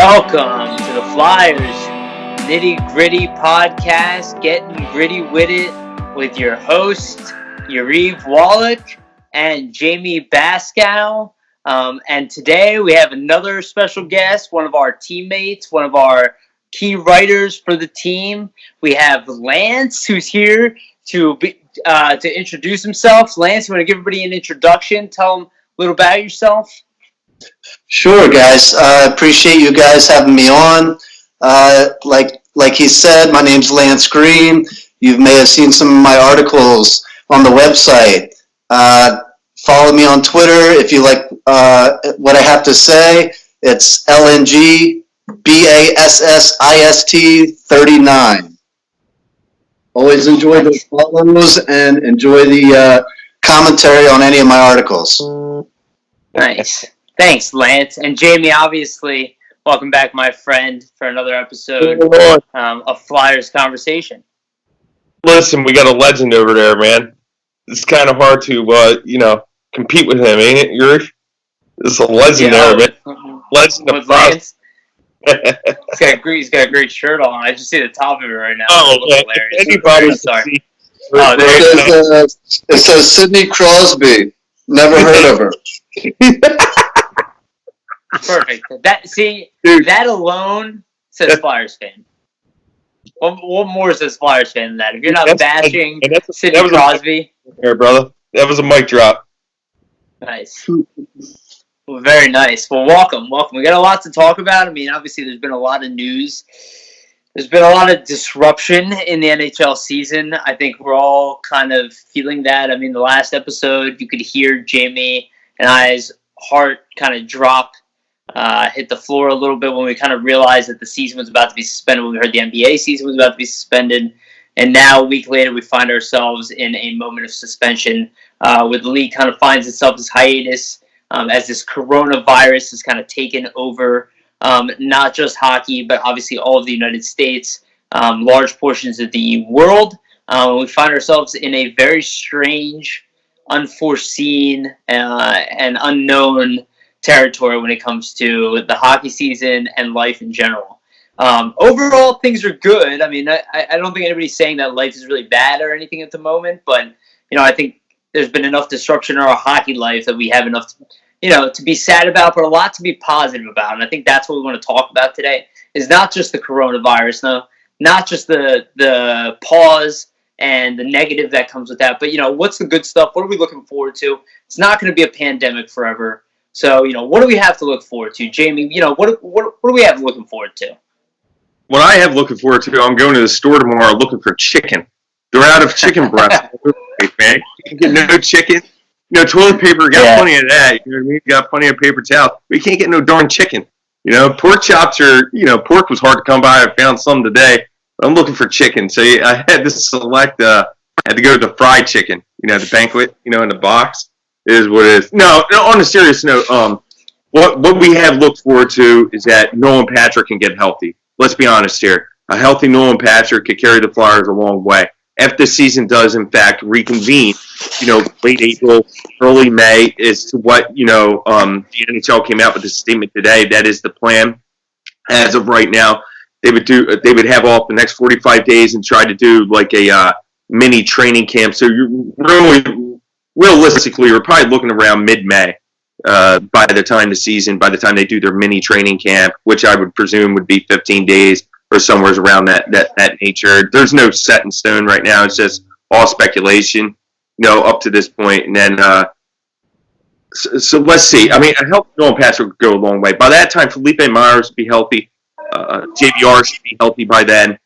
Welcome to the Flyers Nitty Gritty Podcast, Getting Gritty with it, with your host, Yariv, Wolok, and Jamey Baskow. And today we have another special guest, one of our teammates, one of our key writers for the team. We have Lance, who's here to introduce himself. Lance, you want to give everybody an introduction? Tell them a little about yourself. Sure, guys. Appreciate you guys having me on. Like he said, my name's Lance Green. You may have seen some of my articles on the website. Follow me on Twitter if you like what I have to say. It's LNGBASSIST 39. Always enjoy the follows and enjoy the commentary on any of my articles. Nice. Thanks, Lance. And Jamey, obviously, welcome back, my friend, for another episode of Flyers Conversation. Listen, we got a legend over there, man. It's kind of hard to, compete with him, ain't it, Yariv? This is a legend there, man. Legend of Lance. He's got a great shirt on. I just see the top of it right now. Oh, man. Anybody sorry. It says Sidney Crosby. Never heard of her. Perfect. That alone says Flyers fan. What more says Flyers fan than that? If you're not bashing Sidney Crosby. Here, brother. That was a mic drop. Nice. Well, very nice. Well, welcome. We got a lot to talk about. I mean, obviously, there's been a lot of news. There's been a lot of disruption in the NHL season. I think we're all kind of feeling that. I mean, the last episode, you could hear Jamey and I's heart kind of drop, hit the floor a little bit when we kind of realized that the season was about to be suspended, when we heard the NBA season was about to be suspended. And now, a week later, we find ourselves in a moment of suspension where the league kind of finds itself as hiatus as this coronavirus has kind of taken over not just hockey, but obviously all of the United States, large portions of the world. We find ourselves in a very strange, unforeseen, and unknown territory when it comes to the hockey season and life in general. Overall, things are good. I mean, I don't think anybody's saying that life is really bad or anything at the moment, but, I think there's been enough disruption in our hockey life that we have enough to be sad about, but a lot to be positive about. And I think that's what we want to talk about today, is not just the coronavirus, not just the pause and the negative that comes with that, but, what's the good stuff? What are we looking forward to? It's not going to be a pandemic forever. So, what do we have to look forward to? Jamey, what do we have looking forward to? What I have looking forward to, I'm going to the store tomorrow looking for chicken. They're out of chicken breast. Man. You can get no chicken. Toilet paper, got plenty of that. You know what I mean? Got plenty of paper towels. We can't get no darn chicken. Pork chops are, pork was hard to come by. I found some today. I'm looking for chicken. So I had to select, I had to go to the fried chicken, the banquet, in the box is what it is. No, on a serious note, what we have looked forward to is that Nolan Patrick can get healthy. Let's be honest here. A healthy Nolan Patrick could carry the Flyers a long way. If the season does, in fact, reconvene, late April, early May, as to what, the NHL came out with a statement today. That is the plan. As of right now, they would have off the next 45 days and try to do like a mini training camp. So realistically, we're probably looking around mid-May by the time they do their mini training camp, which I would presume would be 15 days. Or somewhere around that nature. There's no set in stone right now. It's just all speculation, up to this point. And then, so let's see. I mean, I hope Nolan Patrick would go a long way. By that time, Felipe Myers will be healthy. JVR should be healthy by then.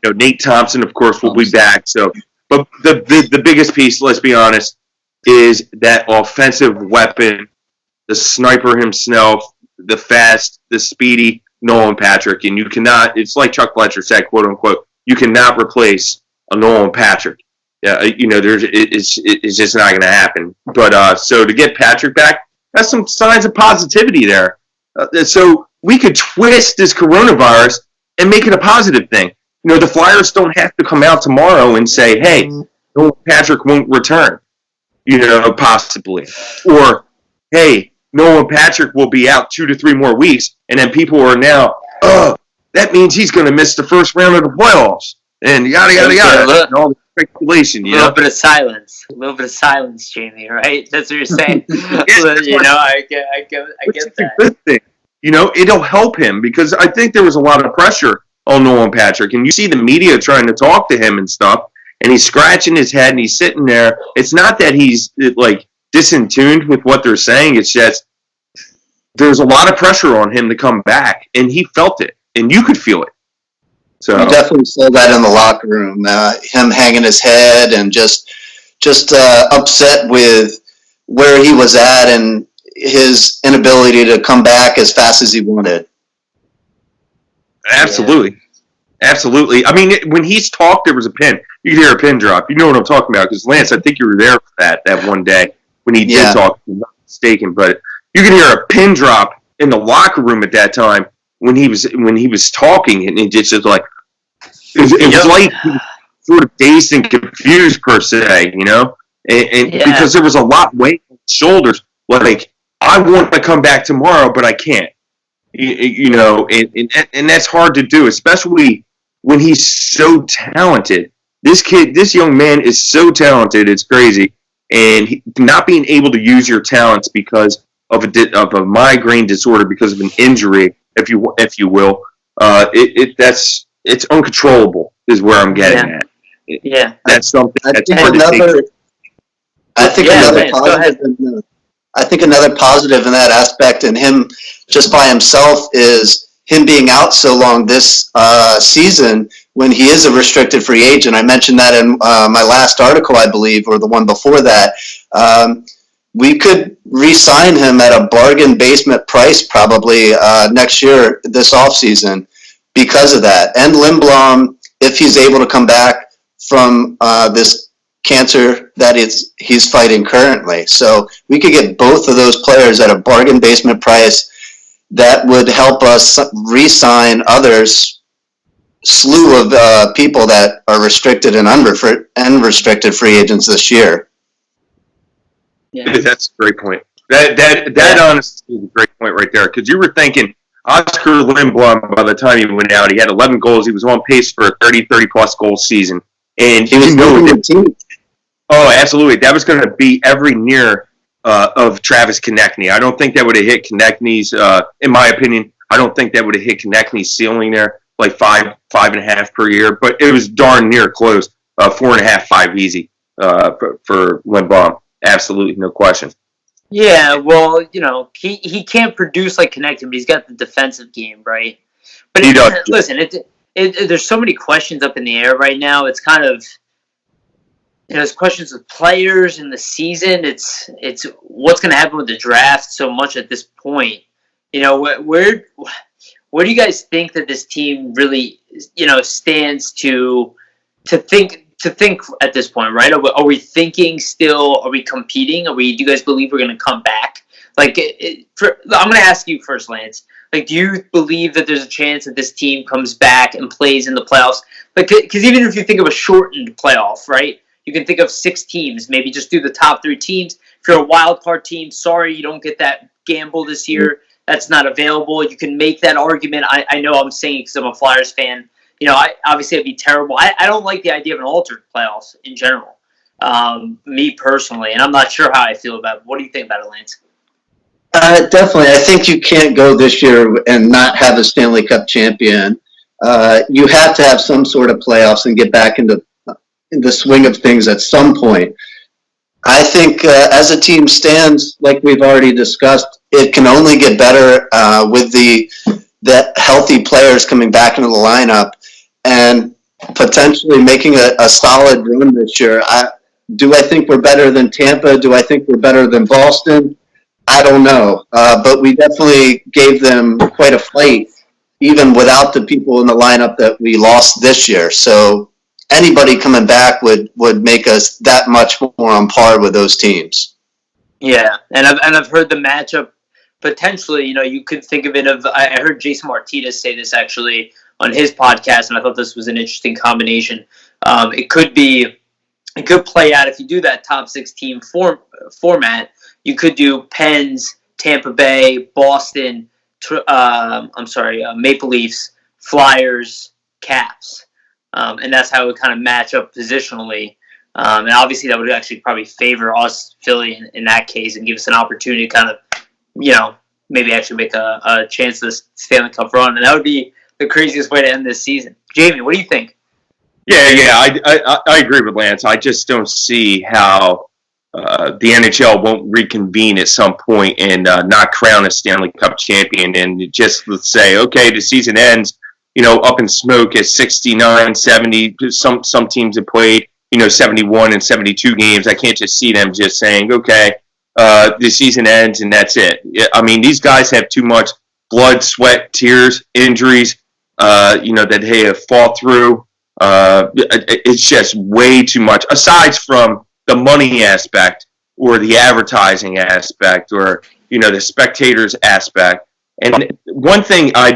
Nate Thompson, of course, will be back. So, but the biggest piece, let's be honest, is that offensive weapon, the sniper himself, the fast, the speedy Nolan Patrick, and you cannot. It's like Chuck Fletcher said, "quote unquote." You cannot replace a Nolan Patrick. Yeah, it's just not going to happen. But so to get Patrick back, that's some signs of positivity there. So we could twist this coronavirus and make it a positive thing. The Flyers don't have to come out tomorrow and say, "Hey, Nolan Patrick won't return." Possibly, or hey, Nolan Patrick will be out 2 to 3 more weeks, and then people are now, that means he's going to miss the first round of the playoffs, and yada, yada, yada, and all the speculation, A little bit of silence, Jamey, right? That's what you're saying. I get that. Good thing. It'll help him because I think there was a lot of pressure on Nolan Patrick, and you see the media trying to talk to him and stuff, and he's scratching his head and he's sitting there. It's not that he's like disintuned with what they're saying. It's just there's a lot of pressure on him to come back, and he felt it, and you could feel it. So you definitely saw that in the locker room. Him hanging his head and just upset with where he was at and his inability to come back as fast as he wanted. Absolutely. Yeah. Absolutely. I mean, when he's talked, there was a pin. You could hear a pin drop. You know what I'm talking about because, Lance, I think you were there for that one day when he did talk, if I'm not mistaken. But you could hear a pin drop in the locker room at that time when he was talking, and it just was like it was like he was sort of dazed and confused per se, and because there was a lot weighing on his shoulders. Like, I want to come back tomorrow, but I can't. And that's hard to do, especially when he's so talented. This young man is so talented, it's crazy. And not being able to use your talents because of a migraine disorder, because of an injury, if you will, it's uncontrollable, is where I'm getting at. Yeah, that's something. That's hard to take. I think another positive in that aspect, and him just by himself, is him being out so long this season when he is a restricted free agent. I mentioned that in my last article, I believe, or the one before that. We could re-sign him at a bargain basement price probably next year, this offseason, because of that. And Lindblom, if he's able to come back from this cancer that he's fighting currently. So we could get both of those players at a bargain basement price that would help us re-sign others, slew of people that are restricted and unrestricted free agents this year. Yeah. That's a great point. That honestly is a great point right there, because you were thinking Oscar Lindblom, by the time he went out, he had 11 goals. He was on pace for a 30-plus goal season. And he was moving the team. Oh, absolutely. That was going to be every near of Travis Konechny. I don't think that would have hit Konechny's, in my opinion, I don't think that would have hit Konechny's ceiling there, like 5.5 per year. But it was darn near close, 4.5, 5 easy for Lindblom. Absolutely, no question. Yeah, well, he can't produce like Konechny, but he's got the defensive game, right? But he does. Listen, there's so many questions up in the air right now. It's kind of, there's questions with players in the season. It's what's going to happen with the draft so much at this point. Where do you guys think that this team really, stands to think at this point, right? Are we thinking still? Are we competing? Do you guys believe we're going to come back? I'm going to ask you first, Lance. Do you believe that there's a chance that this team comes back and plays in the playoffs? Because even if you think of a shortened playoff, right? You can think of 6 teams. Maybe just do the top 3 teams. If you're a wild card team, sorry you don't get that gamble this year. That's not available. You can make that argument. I know I'm saying it because I'm a Flyers fan. Obviously it'd be terrible. I don't like the idea of an altered playoffs in general, me personally, and I'm not sure how I feel about it. What do you think about it, Lance? Definitely. I think you can't go this year and not have a Stanley Cup champion. You have to have some sort of playoffs and get back into the swing of things at some point. I think as a team stands, like we've already discussed, it can only get better with the healthy players coming back into the lineup and potentially making a solid run this year. Do I think we're better than Tampa? Do I think we're better than Boston? I don't know. But we definitely gave them quite a fight, even without the people in the lineup that we lost this year. So anybody coming back would make us that much more on par with those teams. Yeah, and I've heard the matchup potentially. You could think of it. I heard Jason Martinez say this actually on his podcast, and I thought this was an interesting combination. It could play out if you do that top 6 team format. You could do Pens, Tampa Bay, Boston, Maple Leafs, Flyers, Caps. And that's how it would kind of match up positionally. And obviously that would actually probably favor us, Philly, in that case, and give us an opportunity to kind of, maybe actually make a chance of the Stanley Cup run. And that would be the craziest way to end this season. Jamey, what do you think? Yeah, I agree with Lance. I just don't see how the NHL won't reconvene at some point and not crown a Stanley Cup champion. And just let's say, okay, the season ends, up in smoke at 69, 70. Some teams have played, 71 and 72 games. I can't just see them just saying, okay, the season ends and that's it. I mean, these guys have too much blood, sweat, tears, injuries, that they have fought through. It's just way too much. Aside from the money aspect or the advertising aspect or, the spectators aspect. And one thing I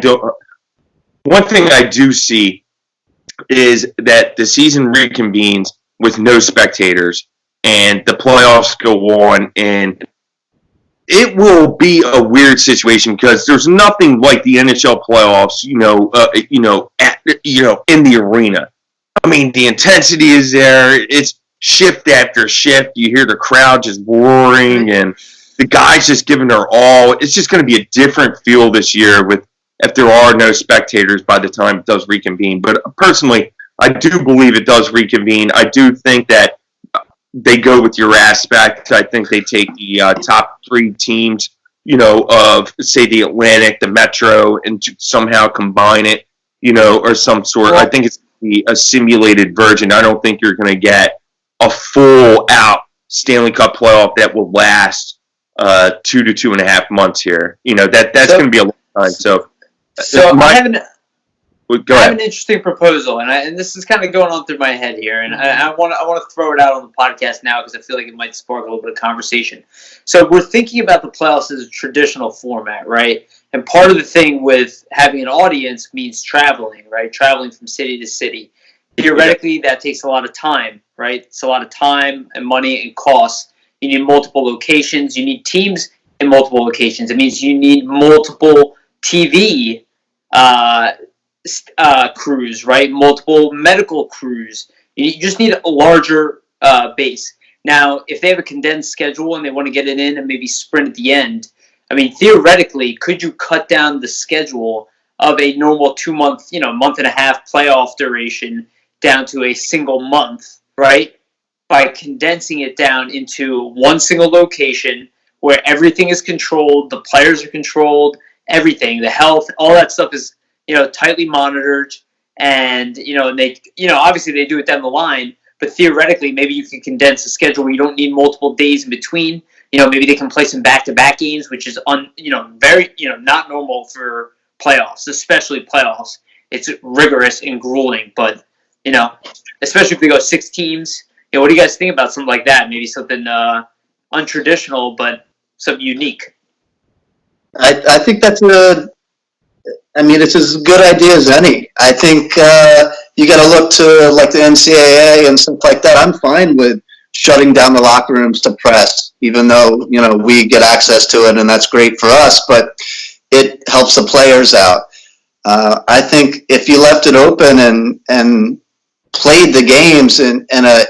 do see is that the season reconvenes with no spectators and the playoffs go on, and it will be a weird situation because there's nothing like the NHL playoffs, in the arena. I mean, the intensity is there. It's shift after shift. You hear the crowd just roaring and the guys just giving their all. It's just going to be a different feel this year if there are no spectators by the time it does reconvene. But personally, I do believe it does reconvene. I do think that they go with your aspect. I think they take the top three teams, of, say, the Atlantic, the Metro, and somehow combine it, or some sort. I think it's a simulated version. I don't think you're going to get a full-out Stanley Cup playoff that will last 2 to 2.5 months here. That's going to be a long time. So I have an interesting proposal, and this is kind of going on through my head here, and I want to throw it out on the podcast now because I feel like it might spark a little bit of conversation. So we're thinking about the playoffs as a traditional format, right? And part of the thing with having an audience means traveling, right? Traveling from city to city. Theoretically, that takes a lot of time, right? It's a lot of time and money and costs. You need multiple locations. You need teams in multiple locations. It means you need multiple TV crews, right? Multiple medical crews. You just need a larger base. Now, if they have a condensed schedule and they want to get it in and maybe sprint at the end, I mean, theoretically, could you cut down the schedule of a normal 2-month, month and a half playoff duration down to a single month, right? By condensing it down into one single location where everything is controlled, the players are controlled, everything, the health, all that stuff is, tightly monitored, and, they, obviously they do it down the line, but theoretically, maybe you can condense the schedule where you don't need multiple days in between. Maybe they can play some back-to-back games, which is, very, not normal for playoffs, especially playoffs. It's rigorous and grueling, but, especially if we go 6 teams, what do you guys think about something like that? Maybe something untraditional, but something unique. I think it's as good idea as any. I think you got to look to like the NCAA and stuff like that. I'm fine with shutting down the locker rooms to press, even though, we get access to it and that's great for us, but it helps the players out. I think if you left it open and played the games in a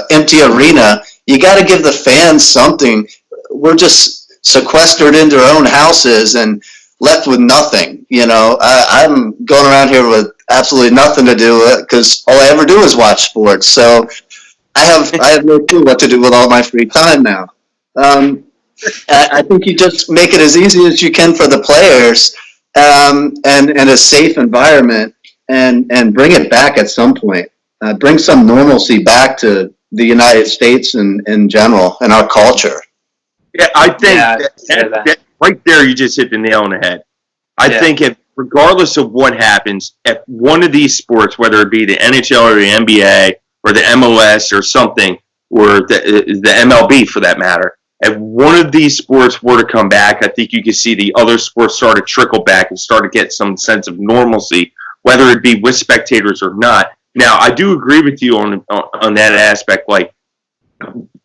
empty arena, you got to give the fans something. We're just sequestered into our own houses and left with nothing. I'm going around here with absolutely nothing to do because all I ever do is watch sports. So I have no clue what to do with all my free time now. I think you just make it as easy as you can for the players and a safe environment and bring it back at some point. Bring some normalcy back to the United States in general and our culture. Yeah, I think that right there you just hit the nail on the head. I think regardless of what happens, if one of these sports, whether it be the NHL or the NBA or the MLS or something, or the MLB for that matter, if one of these sports were to come back, I think you could see the other sports start to trickle back and start to get some sense of normalcy, whether it be with spectators or not. Now, I do agree with you on that aspect. Like,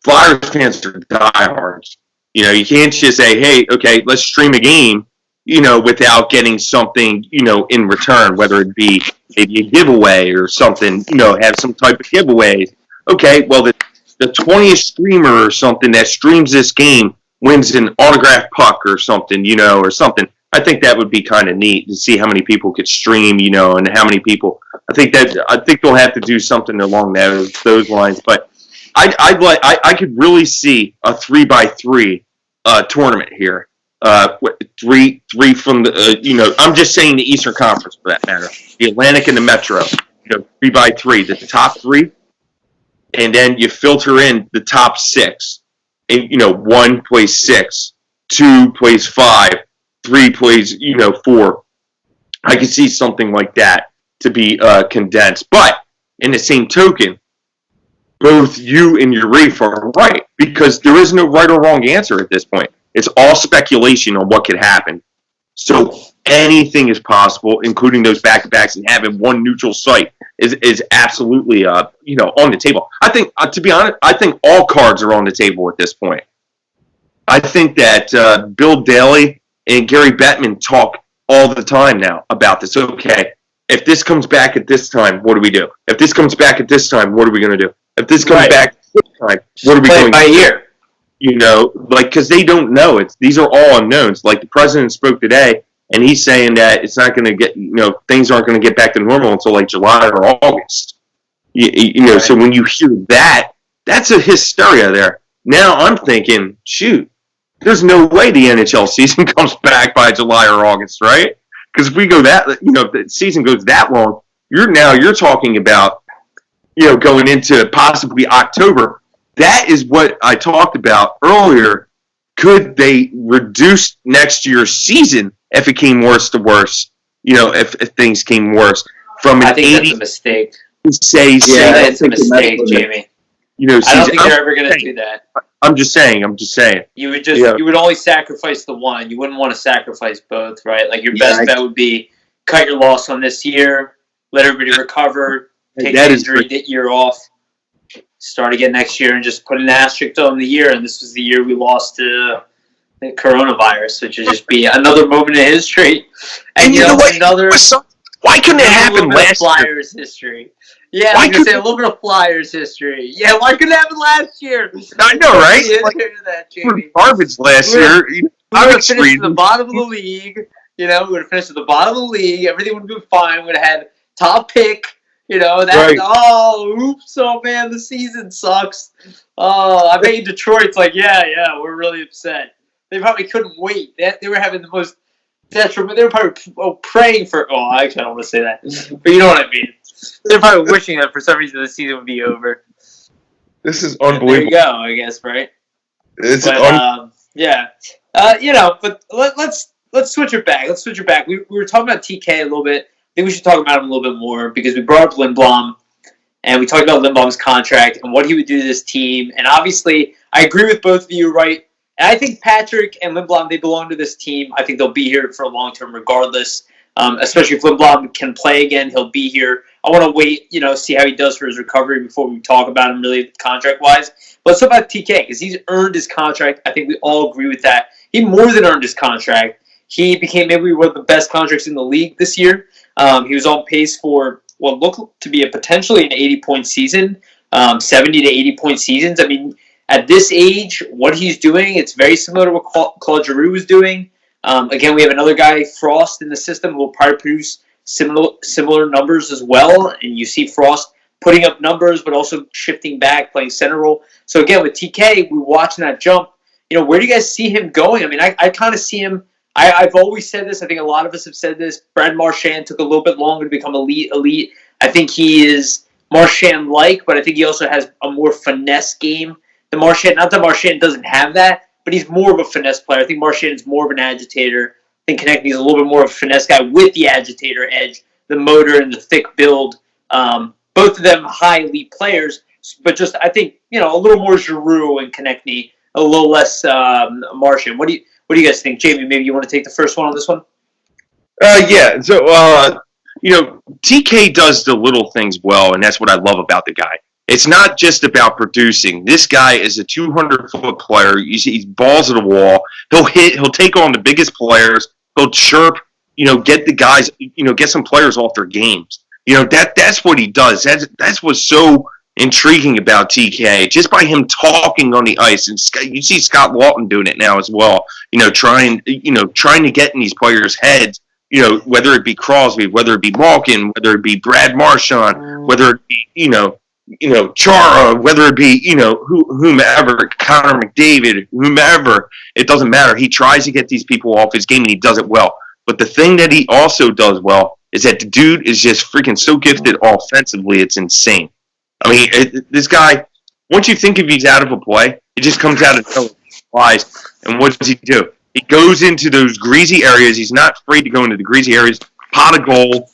Flyers fans are diehards. You can't just say, hey, okay, let's stream a game, without getting something, in return, whether it be maybe a giveaway or something, have some type of giveaways. Okay, well, the 20th streamer or something that streams this game wins an autographed puck or something, or something. I think that would be kind of neat to see how many people could stream, and how many people. I think they'll have to do something along those lines. But I could really see a 3x3 tournament here. Three from the I'm just saying the Eastern Conference for that matter, the Atlantic and the Metro. 3x3, the top three, and then you filter in the top six. And, 1 plays 6, 2 plays 5, 3 plays 4. I could see something like that to be condensed. But in the same token, both you and Yariv are right, because there is no right or wrong answer at this point. It's all speculation on what could happen. So anything is possible, including those back-to-backs, and having one neutral site is absolutely on the table. I think, to be honest, I think all cards are on the table at this point. I think that Bill Daly and Gary Bettman talk all the time now about this. Okay, if this comes back at this time, what do we do? If this comes back at this time, what are we going to do? If this comes back at this time, what are we going to do? Ear. Because they don't know. These are all unknowns. Like the president spoke today, and he's saying that it's not going to get, things aren't going to get back to normal until like July or August. Right. So when you hear that, that's a hysteria there. Now I'm thinking, shoot, there's no way the NHL season comes back by July or August, right? Because if we go that, if the season goes that long, you're talking about, going into possibly October. That is what I talked about earlier. Could they reduce next year's season if it came worse to worse? If things came worse from an I think 80, that's a mistake. It's a mistake, Jamey. I don't think they're ever going to do that. I'm just saying. You would you would only sacrifice the one. You wouldn't want to sacrifice both, right? Like your best bet would be cut your loss on this year, let everybody recover, take the injury year off, start again next year, and just put an asterisk on the year. And this was the year we lost to the coronavirus, which would just be another moment in history. And another. Why couldn't it happen last Flyers year? History. Yeah, I was going to say a little bit of Flyers history. Yeah, why couldn't it happen last year? I know, right? Garbage last year. We would have finished at the bottom of the league. We would have finished at the bottom of the league. Everything would have been fine. We would have had top pick. Oops, oh man, the season sucks. Oh, I bet Detroit's like, yeah, we're really upset. They probably couldn't wait. They were having the most detriment. They were probably praying for. Oh, actually, I don't want to say that, but you know what I mean. They're probably wishing that for some reason the season would be over. This is unbelievable. There you go, I guess, right? But let's switch it back. We were talking about TK a little bit. I think we should talk about him a little bit more because we brought up Lindblom, and we talked about Lindblom's contract and what he would do to this team. And obviously, I agree with both of you, right? And I think Patrick and Lindblom, they belong to this team. I think they'll be here for a long term regardless. Especially if Lindblom can play again, he'll be here. I want to wait, see how he does for his recovery before we talk about him really contract-wise. But let's talk about TK because he's earned his contract. I think we all agree with that. He more than earned his contract. He became maybe one of the best contracts in the league this year. He was on pace for what looked to be potentially an 80-point season, 70 to 80-point seasons. I mean, at this age, what he's doing, it's very similar to what Claude Giroux was doing. Again, we have another guy, Frost, in the system who will probably produce similar numbers as well. And you see Frost putting up numbers, but also shifting back, playing center role. So again, with TK, we're watching that jump. Where do you guys see him going? I mean, I kind of see him. I've always said this. I think a lot of us have said this. Brad Marchand took a little bit longer to become elite. I think he is Marchand-like, but I think he also has a more finesse game than Marchand. Not that Marchand doesn't have that, but he's more of a finesse player. I think Marchand is more of an agitator. I think Konechny is a little bit more of a finesse guy with the agitator edge, the motor, and the thick build. Both of them high elite players, but just I think a little more Giroux and Konechny, a little less Marchand. What do you guys think, Jamey? Maybe you want to take the first one on this one. Yeah. So TK does the little things well, and that's what I love about the guy. It's not just about producing. This guy is a 200-foot player. He's balls to the wall. He'll take on the biggest players. He'll chirp, get the guys, get some players off their games. That's what he does. That's what's so intriguing about TK. Just by him talking on the ice, and you see Scott Walton doing it now as well. Trying to get in these players' heads. Whether it be Crosby, whether it be Malkin, whether it be Brad Marchand, whether it be Chara, whether it be whomever, Connor McDavid, whomever. It doesn't matter. He tries to get these people off his game, and he does it well. But the thing that he also does well is that the dude is just freaking so gifted offensively. It's insane. I mean, this guy, once you think if he's out of a play, he just comes out of nowhere. And what does he do? He goes into those greasy areas. He's not afraid to go into the greasy areas, pot a goal,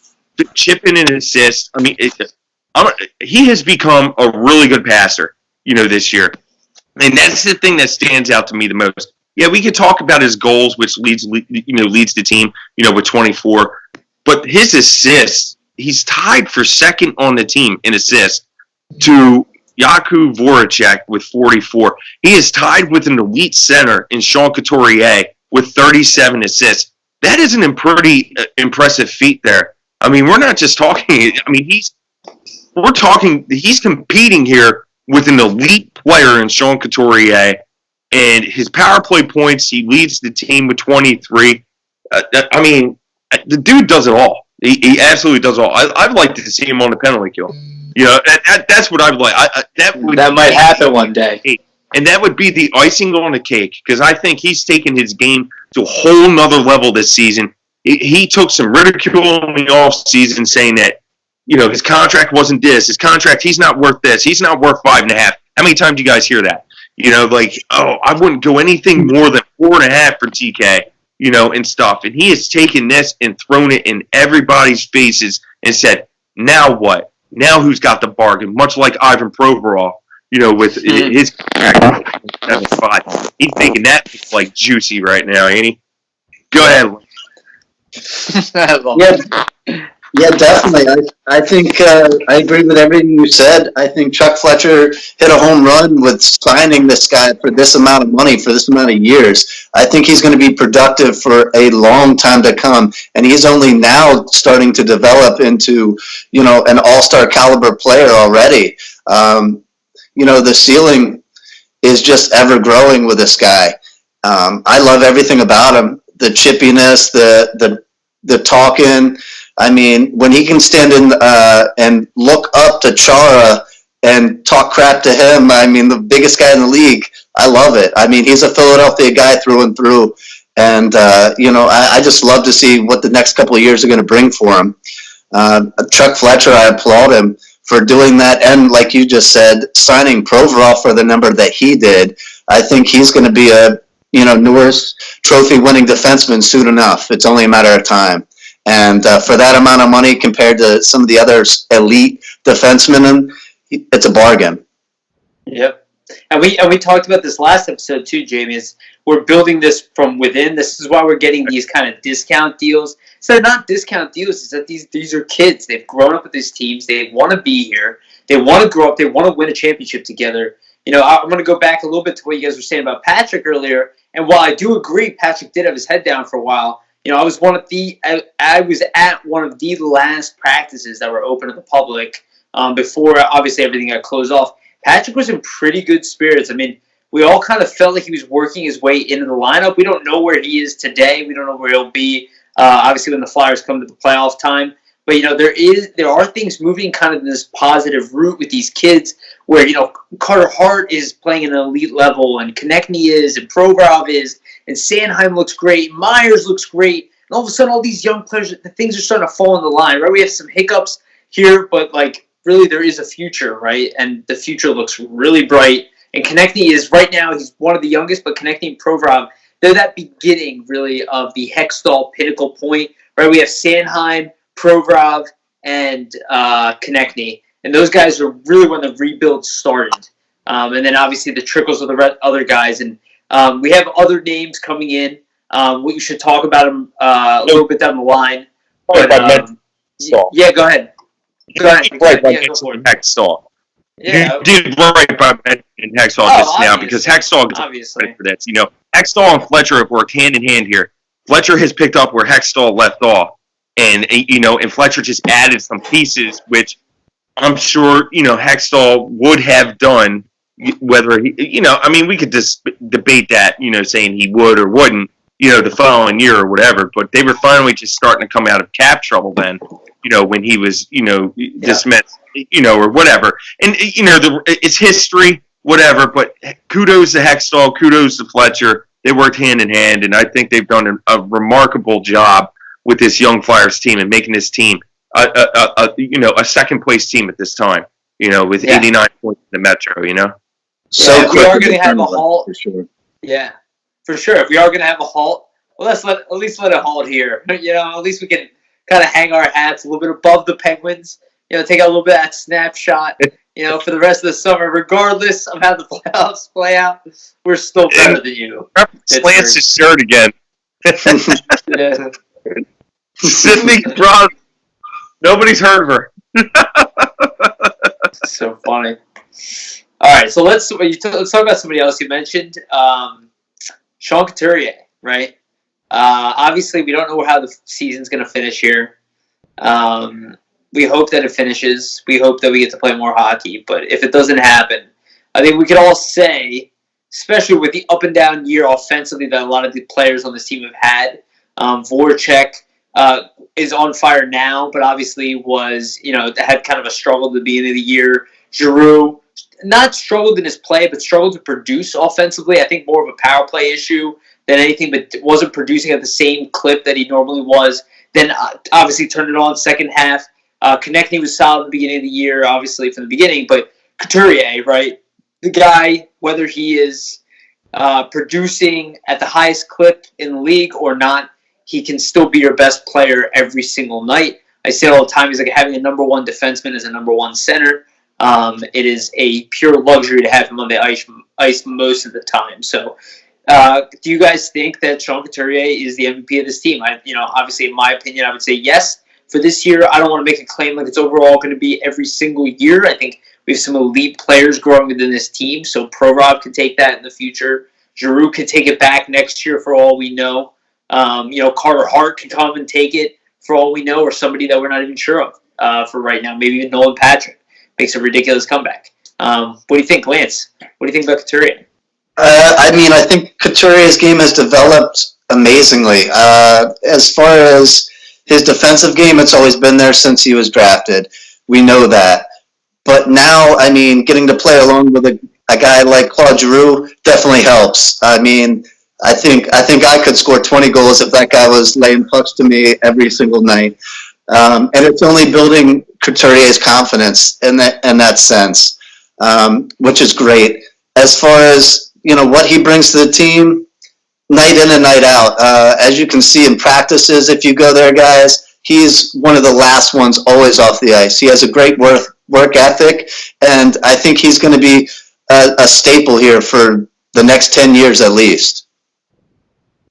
chip in an assist. I mean, he has become a really good passer, this year. And that's the thing that stands out to me the most. Yeah, we could talk about his goals, which leads the team, with 24. But his assists, he's tied for second on the team in assists to Jakub Voracek with 44. He is tied with an elite center in Sean Couturier with 37 assists. That is an pretty impressive feat there. I mean, we're not just talking. I mean, he's competing here with an elite player in Sean Couturier, and his power play points, he leads the team with 23. I mean, the dude does it all. He absolutely does it all. I'd like to see him on the penalty kill. That's what I'd like. That might happen one day. And that would be the icing on the cake, because I think he's taken his game to a whole nother level this season. He took some ridicule in the offseason saying that, his contract wasn't this. His contract, he's not worth this. He's not worth 5.5. How many times do you guys hear that? I wouldn't go anything more than 4.5 for TK, and stuff. And he has taken this and thrown it in everybody's faces and said, now what? Now who's got the bargain? Much like Ivan Provorov, with his contract. He's thinking that like juicy right now, ain't he? Go ahead. Yeah, definitely. I think I agree with everything you said. I think Chuck Fletcher hit a home run with signing this guy for this amount of money for this amount of years. I think he's going to be productive for a long time to come, and he's only now starting to develop into, an all-star caliber player already. The ceiling is just ever growing with this guy. I love everything about him. The chippiness, the talking. I mean, when he can stand in and look up to Chara and talk crap to him, I mean, the biggest guy in the league, I love it. I mean, he's a Philadelphia guy through and through. And, I just love to see what the next couple of years are going to bring for him. Chuck Fletcher, I applaud him for doing that. And like you just said, signing Provorov for the number that he did, I think he's going to be a, Norris Trophy winning defenseman soon enough. It's only a matter of time. And for that amount of money compared to some of the other elite defensemen, it's a bargain. Yep. And we talked about this last episode too, Jamey, is we're building this from within. This is why we're getting these kind of discount deals. So they're not discount deals. It's that these are kids. They've grown up with these teams. They want to be here. They want to grow up. They want to win a championship together. I'm going to go back a little bit to what you guys were saying about Patrick earlier. And while I do agree, Patrick did have his head down for a while. I was I was at one of the last practices that were open to the public before, obviously, everything got closed off. Patrick was in pretty good spirits. I mean, we all kind of felt like he was working his way into the lineup. We don't know where he is today. We don't know where he'll be, obviously, when the Flyers come to the playoff time. But, there are things moving kind of in this positive route with these kids where, Carter Hart is playing at an elite level, and Konechny is, and Provorov is, and Sanheim looks great, Myers looks great, and all of a sudden all these young players, the things are starting to fall in the line, right? We have some hiccups here, but, really there is a future, right? And the future looks really bright. And Konechny is, right now, he's one of the youngest, but Konechny and Provorov, they're that beginning, really, of the Hextall pinnacle point, right? We have Sanheim, Provorov, and Konechny. And those guys are really when the rebuild started. And then, obviously, the trickles of the other guys. And we have other names coming in. We should talk about them a little bit down the line. But, yeah, go ahead. Go ahead. Go for it. Hextall. Yeah. You did right by mentioning Hextall just now because Hextall gets obviously for this. Hextall and Fletcher have worked hand in hand here. Fletcher has picked up where Hextall left off, and Fletcher just added some pieces, which I'm sure Hextall would have done. Whether we could just debate that, saying he would or wouldn't, the following year or whatever. But they were finally just starting to come out of cap trouble then, when he was, dismissed, or whatever. And it's history, whatever. But kudos to Hextall, kudos to Fletcher. They worked hand in hand, and I think they've done a remarkable job with this young Flyers team and making this team a second place team at this time. With 89 points in the Metro. So if we are going to have a halt, for sure. Yeah, for sure. If we are going to have a halt, well, at least let it halt here. At least we can kind of hang our hats a little bit above the Penguins. Take a little bit of that snapshot. For the rest of the summer, regardless of how the playoffs play out, we're still better than you. Lance's shirt again. Yeah. Sydney Crosby. Nobody's heard of her. So funny. All right, so let's talk about somebody else you mentioned, Sean Couturier, right? Obviously, we don't know how the season's going to finish here. We hope that it finishes. We hope that we get to play more hockey. But if it doesn't happen, I think we could all say, especially with the up and down year offensively that a lot of the players on this team have had, Voracek is on fire now, but obviously was, had kind of a struggle at the beginning of the year. Giroux, not struggled in his play, but struggled to produce offensively. I think more of a power play issue than anything, but wasn't producing at the same clip that he normally was. Then obviously turned it on second half. Connecting was solid at the beginning of the year, obviously from the beginning, but Couturier, right? The guy, whether he is producing at the highest clip in the league or not, he can still be your best player every single night. I say it all the time, he's like having a number one defenseman as a number one center. It is a pure luxury to have him on the ice most of the time. So, do you guys think that Sean Couturier is the MVP of this team? Obviously, in my opinion, I would say yes. For this year, I don't want to make a claim like it's overall going to be every single year. I think we have some elite players growing within this team, so Prorov could take that in the future. Giroux could take it back next year for all we know. Carter Hart could come and take it for all we know, or somebody that we're not even sure of for right now. Maybe even Nolan Patrick makes a ridiculous comeback. What do you think, Lance? What do you think about Couturier? I think Couturier's game has developed amazingly. As far as his defensive game, it's always been there since he was drafted. We know that. But now, getting to play along with a guy like Claude Giroux definitely helps. I think I could score 20 goals if that guy was laying pucks to me every single night. And it's only building Couturier's confidence in that sense, which is great. As far as, what he brings to the team, night in and night out, as you can see in practices, if you go there, guys, he's one of the last ones always off the ice. He has a great work ethic, and I think he's going to be a staple here for the next 10 years at least.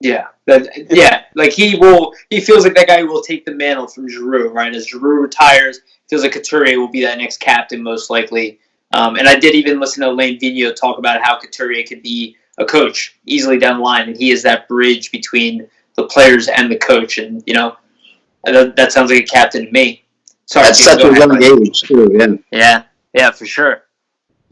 Yeah. He feels like that guy will take the mantle from Giroux, right? As Giroux retires, feels like Couturier will be that next captain most likely. And I did even listen to Alain Vigneault talk about how Couturier could be a coach easily down the line, and he is that bridge between the players and the coach. And, that sounds like a captain to me. Sorry, at such a young age, too, yeah. Yeah, for sure.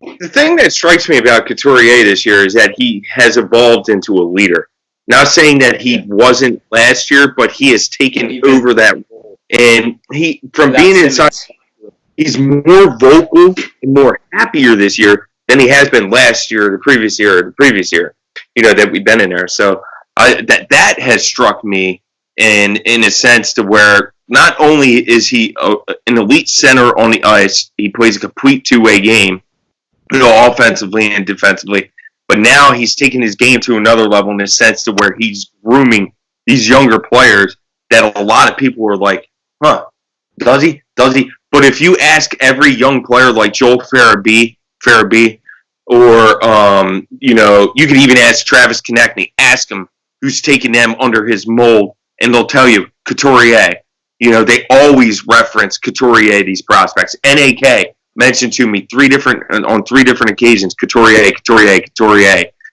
The thing that strikes me about Couturier this year is that he has evolved into a leader. Not saying that he wasn't last year, but he has taken over that role. And from being inside, he's more vocal and more happier this year than he has been last year, the previous year, that we've been in there. So that has struck me in a sense to where not only is he an elite center on the ice, he plays a complete two-way game, offensively and defensively. But now he's taking his game to another level in the sense to where he's grooming these younger players that a lot of people were like, does he? But if you ask every young player like Joel Farabee, or, you could even ask Travis Konechny, ask him who's taking them under his mold, and they'll tell you, Couturier. They always reference Couturier, these prospects. NAK, mentioned to me on three different occasions, Couturier.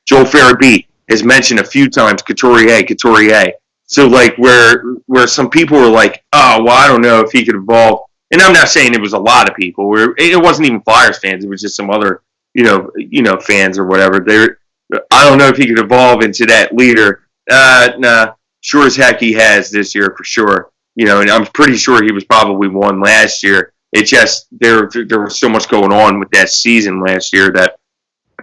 Joel Farabee has mentioned a few times Couturier. So like where some people were like, oh well, I don't know if he could evolve. And I'm not saying it was a lot of people. It wasn't even Flyers fans. It was just some other fans or whatever. I don't know if he could evolve into that leader. Nah, sure as heck he has this year for sure. And I'm pretty sure he was probably one last year. It just there was so much going on with that season last year that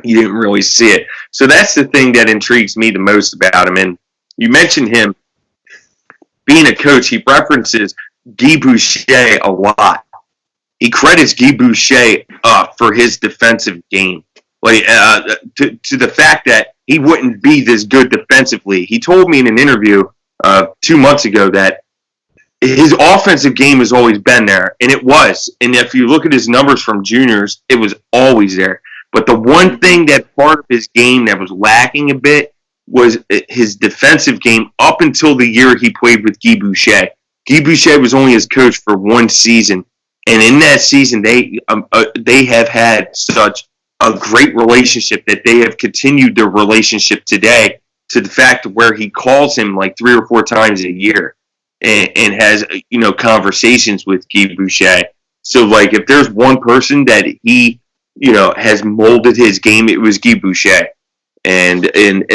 you didn't really see it. So that's the thing that intrigues me the most about him. And you mentioned him being a coach. He references Guy Boucher a lot. He credits Guy Boucher for his defensive game, like to the fact that he wouldn't be this good defensively. He told me in an interview 2 months ago that his offensive game has always been there, and it was. And if you look at his numbers from juniors, it was always there. But the one thing that part of his game that was lacking a bit was his defensive game up until the year he played with Guy Boucher. Guy Boucher was only his coach for one season, and in that season, they have had such a great relationship that they have continued their relationship today to the fact where he calls him like 3 or 4 times a year. And has conversations with Guy Boucher. So like if there's one person that he has molded his game, it was Guy Boucher, and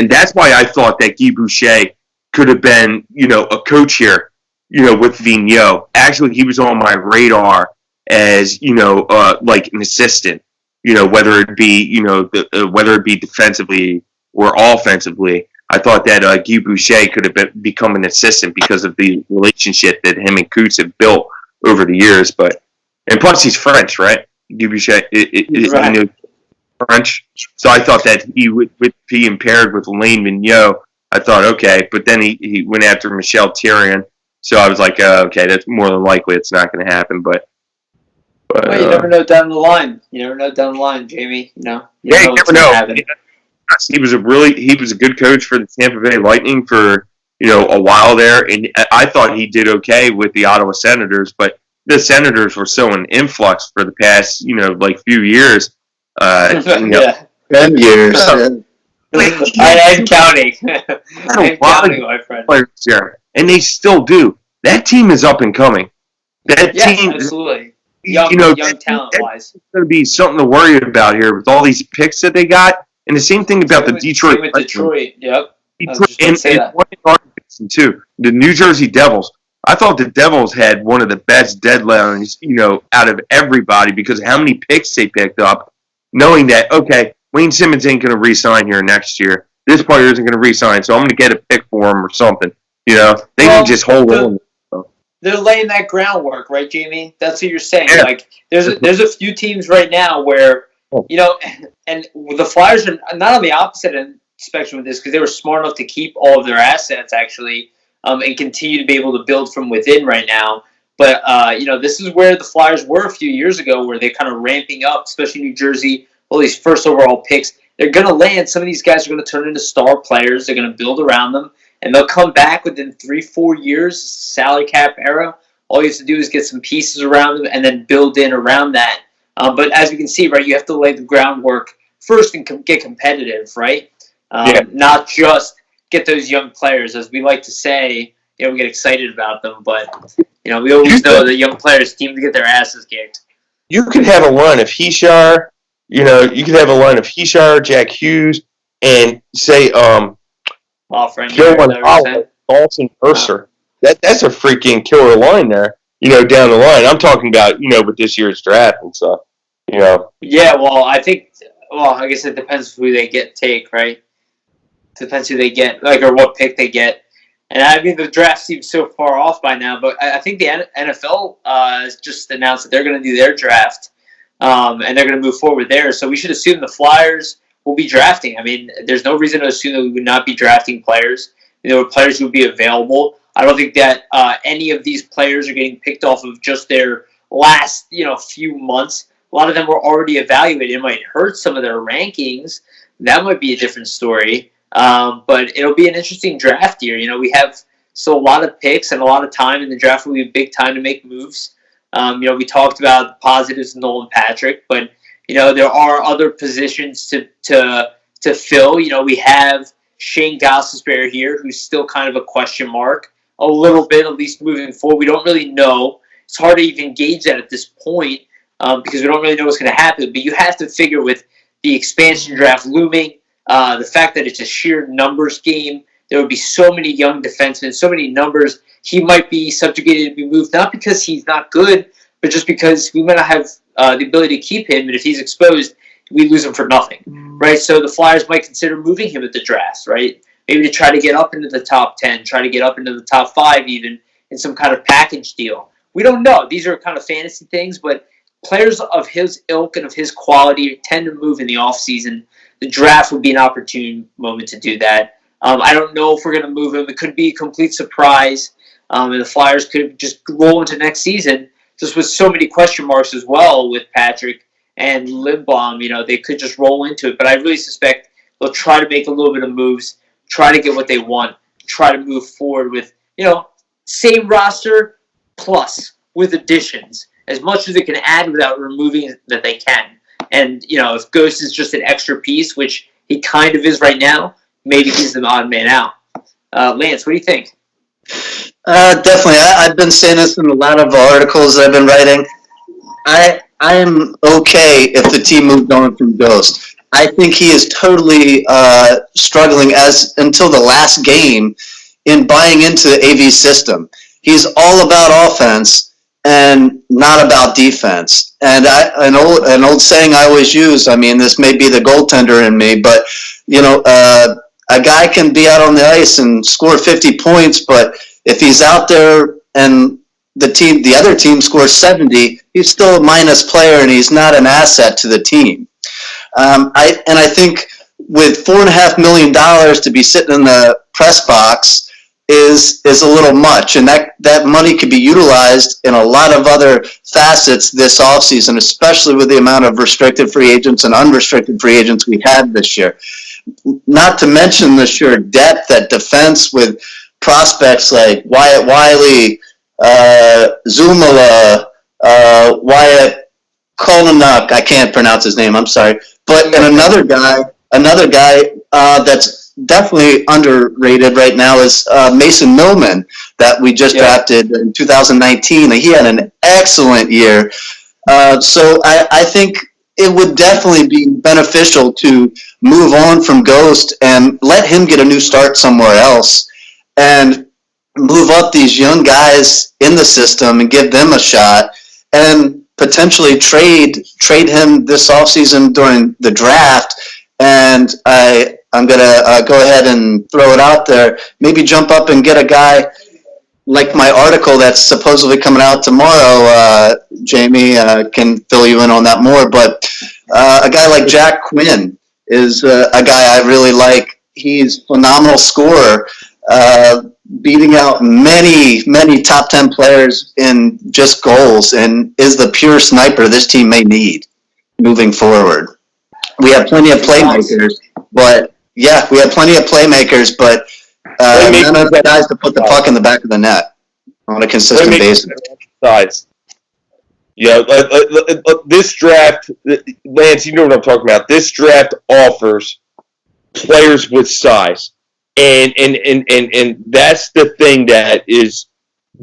that's why I thought that Guy Boucher could have been a coach here with Vigneault. Actually, he was on my radar as like an assistant, whether it be whether it be defensively or offensively. I thought that Guy Boucher could have become an assistant because of the relationship that him and Coots have built over the years. And plus he's French, right? Guy Boucher is French. So I thought that he would be impaired with Alain Vigneault. I thought, okay. But then he went after Michel Therrien. So I was like, okay, that's more than likely it's not going to happen. But well, you never know down the line. You never know down the line, Jamie. You never know. He was a good coach for the Tampa Bay Lightning for a while there, and I thought he did okay with the Ottawa Senators, but the Senators were so an influx for the past like few years. 10 years. I'm counting. I'm counting, my friend. And they still do. That team is up and coming. That team, absolutely. Young talent-wise. It's going to be something to worry about here with all these picks that they got. And the same thing about the Detroit. Same with Detroit, yep. And one too. The New Jersey Devils. I thought the Devils had one of the best deadlines, out of everybody because of how many picks they picked up, knowing that, okay, Wayne Simmons ain't going to re-sign here next year. This player isn't going to re-sign, so I'm going to get a pick for him or something. They can just hold on. They're laying that groundwork, right, Jamie? That's what you're saying. Yeah. Like, there's a few teams right now where, and the Flyers are not on the opposite end spectrum of this because they were smart enough to keep all of their assets, actually, and continue to be able to build from within right now. But, this is where the Flyers were a few years ago where they're kind of ramping up, especially New Jersey, all these first overall picks. They're going to land. Some of these guys are going to turn into star players. They're going to build around them. And they'll come back within 3-4 years, salary cap era. All you have to do is get some pieces around them and then build in around that. But as we can see, right, you have to lay the groundwork first and get competitive, right? Not just get those young players. As we like to say, we get excited about them, but we always know that young players seem to get their asses kicked. You could have a line of Hishar, Jack Hughes, and say, Dawson Mercer. That's a freaking killer line there. Down the line. I'm talking about with this year's draft and stuff. Yeah, well, I guess it depends who they take, right? Depends who they get, or what pick they get. And I mean, the draft seems so far off by now, but I think the NFL has just announced that they're going to do their draft, and they're going to move forward there. So we should assume the Flyers will be drafting. I mean, there's no reason to assume that we would not be drafting players. There were players who would be available. I don't think that any of these players are getting picked off of just their last, few months. A lot of them were already evaluated. It might hurt some of their rankings. That might be a different story. But it'll be an interesting draft year. We have a lot of picks and a lot of time in the draft. Will be a big time to make moves. We talked about the positives of Nolan Patrick, but there are other positions to fill. We have Shane Gostisbehere here, who's still kind of a question mark, a little bit at least moving forward. We don't really know. It's hard to even gauge that at this point because we don't really know what's going to happen. But you have to figure with the expansion draft looming, the fact that it's a sheer numbers game, there would be so many young defensemen, so many numbers. He might be subjugated to be moved, not because he's not good, but just because we might not have the ability to keep him. And if he's exposed, we lose him for nothing, right? So the Flyers might consider moving him at the draft, right? Maybe to try to get up into the top 10, try to get up into the top 5 even in some kind of package deal. We don't know. These are kind of fantasy things, but players of his ilk and of his quality tend to move in the offseason. The draft would be an opportune moment to do that. I don't know if we're going to move him. It could be a complete surprise, and the Flyers could just roll into next season just with so many question marks as well with Patrick and Lindblom. They could just roll into it. But I really suspect they'll try to make a little bit of moves, try to get what they want, try to move forward with, same roster plus with additions, as much as they can add without removing that they can. And, if Ghost is just an extra piece, which he kind of is right now, maybe he's the odd man out. Lance, what do you think? Definitely. I've been saying this in a lot of articles that I've been writing. I'm okay if the team moved on from Ghost. I think he is totally struggling until the last game in buying into the AV system. He's all about offense and not about defense. And an old saying I always use, this may be the goaltender in me, but, a guy can be out on the ice and score 50 points, but if he's out there and the other team scores 70, he's still a minus player and he's not an asset to the team. I think with $4.5 million to be sitting in the press box is a little much, and that money could be utilized in a lot of other facets this offseason, especially with the amount of restricted free agents and unrestricted free agents we had this year. Not to mention the sheer depth at defense with prospects like Wyatt Wiley, Zumala, Wyatt Kolanuk, I can't pronounce his name, I'm sorry. And another guy that's definitely underrated right now is Mason Millman that we just drafted in 2019. He had an excellent year. So I think it would definitely be beneficial to move on from Ghost and let him get a new start somewhere else and move up these young guys in the system and give them a shot and potentially trade him this offseason during the draft. And I'm going to go ahead and throw it out there. Maybe jump up and get a guy like my article that's supposedly coming out tomorrow. Jamey can fill you in on that more. But a guy like Jack Quinn is a guy I really like. He's a phenomenal scorer, beating out many, many top 10 players in just goals, and is the pure sniper this team may need moving forward. We have plenty of playmakers, but none of the guys to put the puck in the back of the net on a consistent basis. Size. This draft, Lance, you know what I'm talking about. This draft offers players with size. And that's the thing that is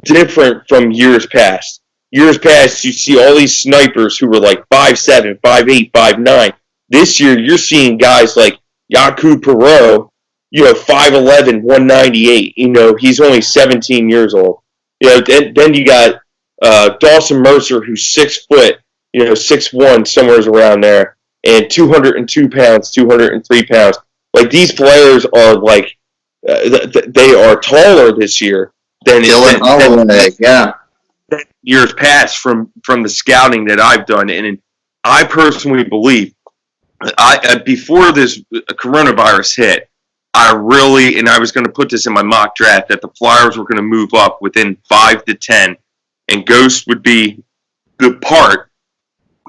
different from years past. Years past, you see all these snipers who were like 5'7", 5'8", 5'9". This year, you're seeing guys like Jakub Perreault, 5'11", 198. He's only 17 years old. Then you got Dawson Mercer, who's 6 foot, 6'1", somewhere around there, and 202 pounds, 203 pounds. Like, these players are like, they are taller this year than years past from the scouting that I've done. And I personally believe, before this coronavirus hit, I was going to put this in my mock draft, that the Flyers were going to move up within 5 to 10, and Ghost would be the part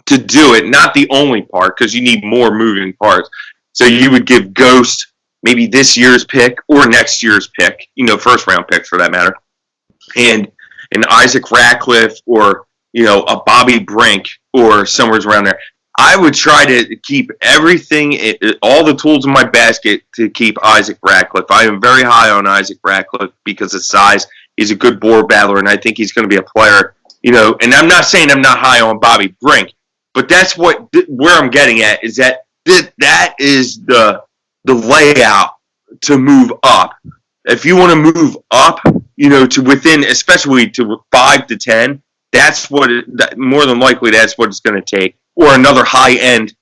to do it, not the only part, because you need more moving parts. So you would give Ghost maybe this year's pick or next year's pick, first round pick for that matter, and Isaac Ratcliffe or a Bobby Brink or somewhere around there. I would try to keep everything, all the tools in my basket to keep Isaac Ratcliffe. I am very high on Isaac Ratcliffe because of size. He's a good board battler, and I think he's going to be a player. And I'm not saying I'm not high on Bobby Brink, but that's where I'm getting at is that is the layout to move up. If you want to move up, to within, especially to 5 to 10, that's more than likely that's what it's going to take. Or another high end,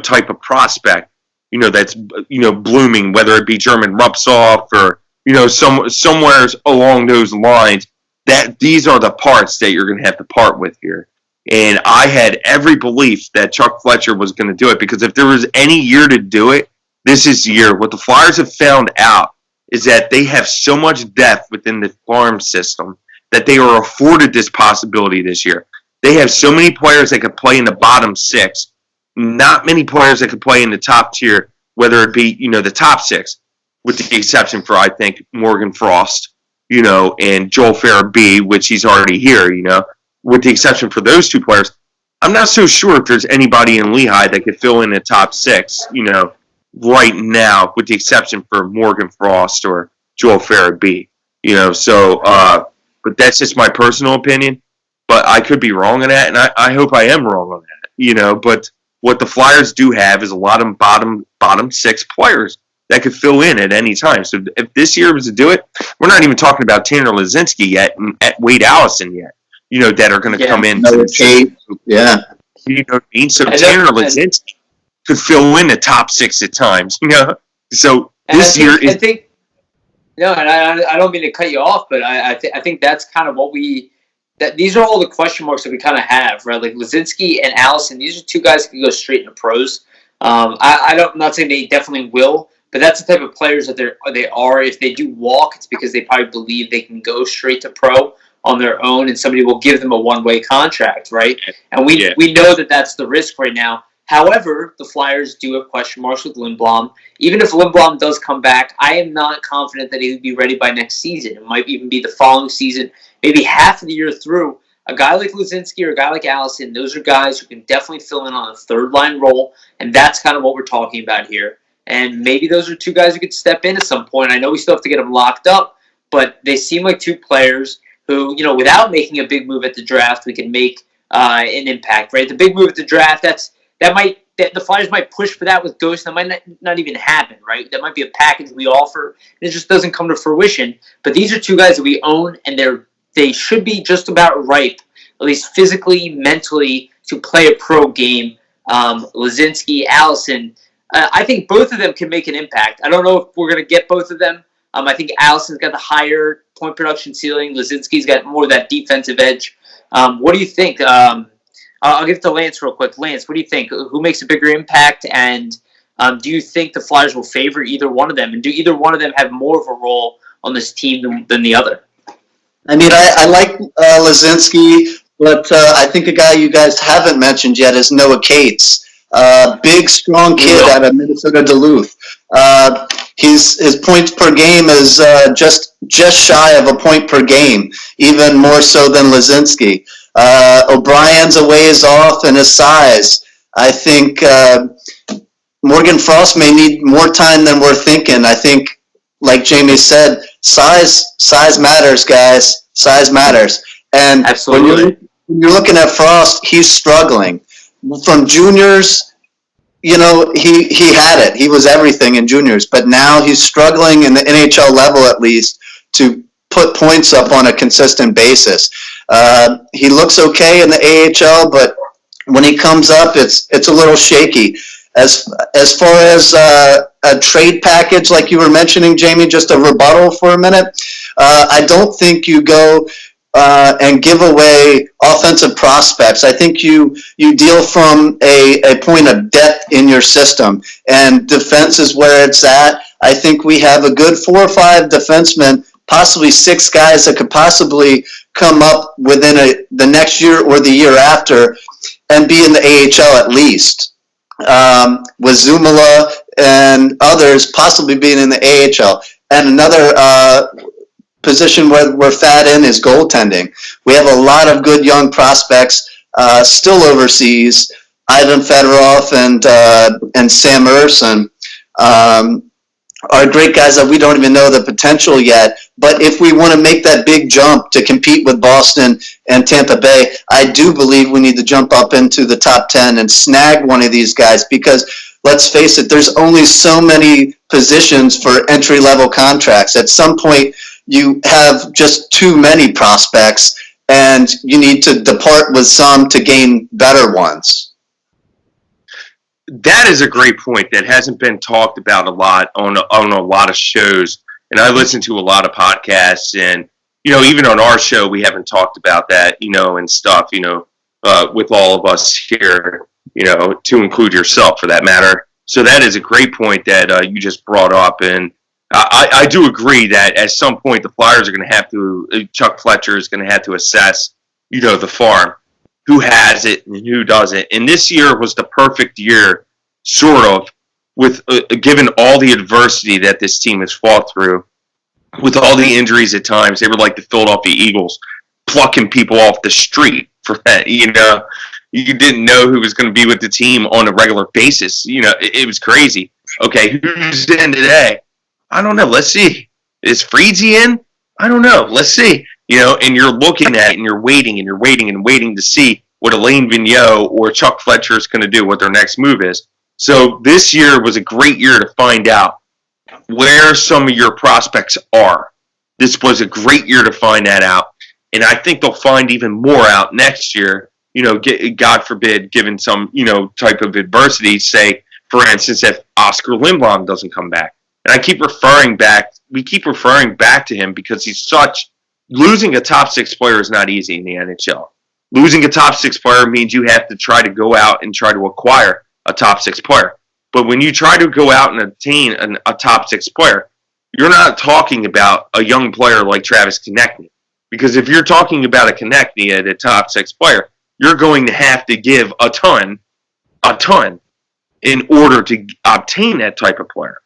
type of prospect, that's blooming, whether it be German Rupsoff or somewhere along those lines. That these are the parts that you're going to have to part with here. And I had every belief that Chuck Fletcher was going to do it, because if there was any year to do it, this is the year. What the Flyers have found out is that they have so much depth within the farm system that they are afforded this possibility this year. They have so many players that could play in the bottom 6, not many players that could play in the top tier, whether it be, the top 6, with the exception for, I think, Morgan Frost, and Joel Farabee, which he's already here, with the exception for those 2 players. I'm not so sure if there's anybody in Lehigh that could fill in the top 6, right now, with the exception for Morgan Frost or Joel Farabee, but that's just my personal opinion. But I could be wrong on that, and I hope I am wrong on that, But what the Flyers do have is a lot of bottom 6 players that could fill in at any time. So if this year was to do it, we're not even talking about Tanner Laczynski yet and Wade Allison yet, that are going to come in. Yeah. You know what I mean? So Tanner Laczynski could fill in the top 6 at times, So this year is... No, and I don't mean to cut you off, but I think that's kind of what these are all the question marks that we kind of have, right? Like Laczynski and Allison, these are 2 guys that can go straight into pros. I'm not saying they definitely will, but that's the type of players that they are. If they do walk, it's because they probably believe they can go straight to pro on their own, and somebody will give them a one-way contract, right? And we know that that's the risk right now. However, the Flyers do have question marks with Lindblom. Even if Lindblom does come back, I am not confident that he would be ready by next season. It might even be the following season, maybe half of the year through. A guy like Laczynski or a guy like Allison, those are guys who can definitely fill in on a third-line role, and that's kind of what we're talking about here. And maybe those are 2 guys who could step in at some point. I know we still have to get them locked up, but they seem like 2 players who, without making a big move at the draft, we can make an impact, right? The big move at the draft, the Flyers might push for that with Ghost. That might not even happen, right? That might be a package we offer, and it just doesn't come to fruition. But these are 2 guys that we own, and they should be just about ripe, at least physically, mentally, to play a pro game. Laczynski, Allison, I think both of them can make an impact. I don't know if we're going to get both of them. I think Allison's got the higher point production ceiling. Laczynski's got more of that defensive edge. What do you think? I'll give it to Lance real quick. Lance, what do you think? Who makes a bigger impact? And do you think the Flyers will favor either one of them? And do either one of them have more of a role on this team than the other? I mean, I like Laczynski, but I think a guy you guys haven't mentioned yet is Noah Cates. Big, strong kid out of Minnesota Duluth. His points per game is just shy of a point per game, even more so than Laczynski. O'Brien's a ways off in his size. I think Morgan Frost may need more time than we're thinking. I think, like Jamey said, size matters, guys. Size matters. And absolutely, when you're looking at Frost, he's struggling. From juniors, he had it. He was everything in juniors. But now he's struggling in the NHL level, at least, to put points up on a consistent basis. He looks okay in the AHL, but when he comes up, it's a little shaky. As far as a trade package, like you were mentioning, Jamey, just a rebuttal for a minute, I don't think you go and give away offensive prospects. I think you deal from a point of depth in your system, and defense is where it's at. I think we have a good 4 or 5 defensemen, possibly 6 guys that could possibly come up within the next year or the year after and be in the AHL at least. With Zumala and others possibly being in the AHL. And another position where we're fat in is goaltending. We have a lot of good young prospects still overseas. Ivan Fedorov and Sam Urson are great guys that we don't even know the potential yet. But if we want to make that big jump to compete with Boston and Tampa Bay, I do believe we need to jump up into the top 10 and snag one of these guys, because let's face it, there's only so many positions for entry-level contracts. At some point, you have just too many prospects, and you need to depart with some to gain better ones. That is a great point that hasn't been talked about a lot on a lot of shows. And I listen to a lot of podcasts, and, even on our show, we haven't talked about that, and stuff, with all of us here, to include yourself for that matter. So that is a great point that you just brought up. And I do agree that at some point the Flyers are going to have to, Chuck Fletcher is going to have to assess, the farm. Who has it and who doesn't. And this year was the perfect year, sort of, with given all the adversity that this team has fought through, with all the injuries at times. They were like the Philadelphia Eagles, plucking people off the street for that. You didn't know who was going to be with the team on a regular basis. It was crazy. Okay, who's in today? I don't know. Let's see. Is Freezy in? I don't know. Let's see. And you're looking at it, and you're waiting and you're waiting and waiting to see what Alain Vigneault or Chuck Fletcher is going to do, what their next move is. So this year was a great year to find out where some of your prospects are. This was a great year to find that out. And I think they'll find even more out next year, God forbid, given some, type of adversity, say, for instance, if Oscar Lindblom doesn't come back. And we keep referring back to him because he's losing a top 6 player is not easy in the NHL. Losing a top 6 player means you have to try to go out and try to acquire a top 6 player. But when you try to go out and obtain a top 6 player, you're not talking about a young player like Travis Konechny. Because if you're talking about a Konechny at a top 6 player, you're going to have to give a ton in order to obtain that type of player.